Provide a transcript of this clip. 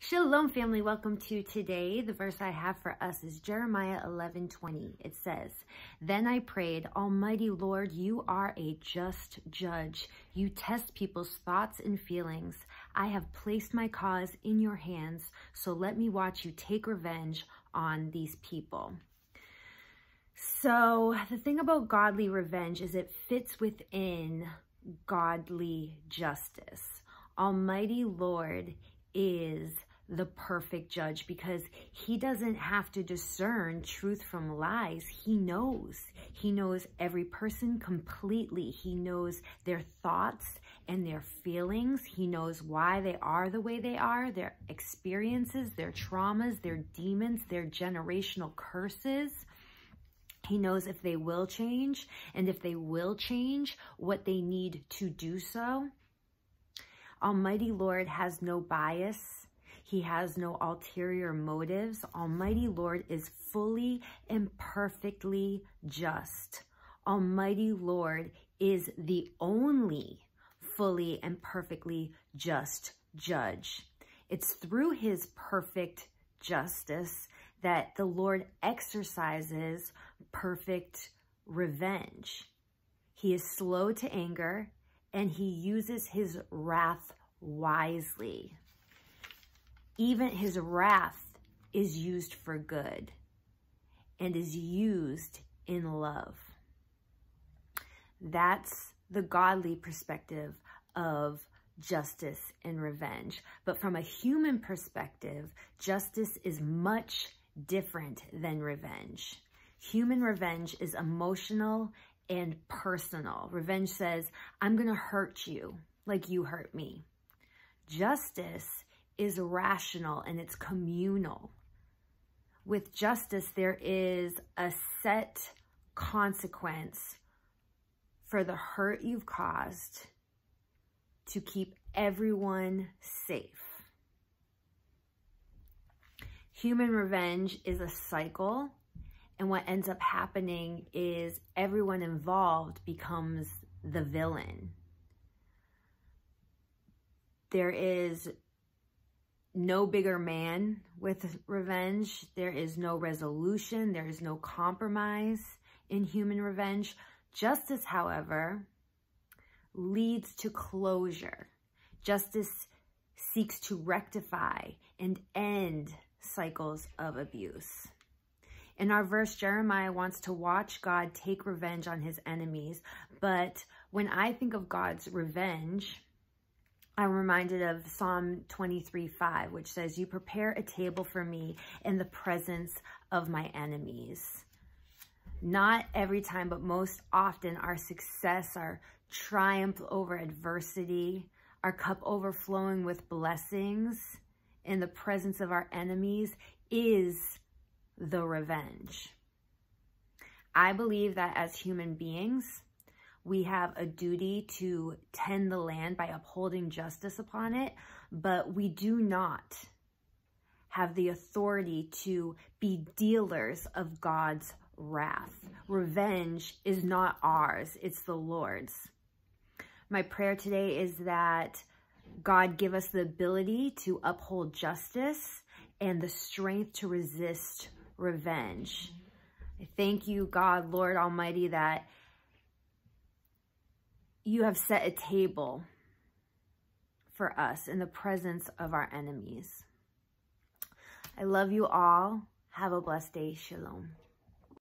Shalom family, welcome to today. The verse I have for us is Jeremiah 11:20. It says, "Then I prayed, Almighty Lord, you are a just judge. You test people's thoughts and feelings. I have placed my cause in your hands, so let me watch you take revenge on these people." So the thing about godly revenge is it fits within godly justice. Almighty Lord is the perfect judge because he doesn't have to discern truth from lies. He knows every person completely. He knows their thoughts and their feelings. He knows why they are the way they are, their experiences, their traumas, their demons, their generational curses. He knows if they will change, and if they will change, what they need to do so. Almighty Lord has no bias. He has no ulterior motives. Almighty Lord is fully and perfectly just. Almighty Lord is the only fully and perfectly just judge. It's through his perfect justice that the Lord exercises perfect revenge. He is slow to anger, and he uses his wrath wisely. Even his wrath is used for good and is used in love. That's the godly perspective of justice and revenge. But from a human perspective, justice is much different than revenge. Human revenge is emotional and personal. Revenge says, I'm going to hurt you like you hurt me. Justice is rational and it's communal. With justice, there is a set consequence for the hurt you've caused to keep everyone safe. Human revenge is a cycle, and what ends up happening is everyone involved becomes the villain. There is no bigger man with revenge. There is no resolution. There is no compromise in human revenge. Justice, however, leads to closure. Justice seeks to rectify and end cycles of abuse. In our verse, Jeremiah wants to watch God take revenge on his enemies. But when I think of God's revenge, I'm reminded of Psalm 23:5, which says, "You prepare a table for me in the presence of my enemies." Not every time, but most often, our success, our triumph over adversity, our cup overflowing with blessings in the presence of our enemies is the revenge. I believe that as human beings, we have a duty to tend the land by upholding justice upon it, but we do not have the authority to be dealers of God's wrath. Revenge is not ours, it's the Lord's. My prayer today is that God give us the ability to uphold justice and the strength to resist revenge. I thank you, God, Lord Almighty, that you have set a table for us in the presence of our enemies. I love you all. Have a blessed day. Shalom.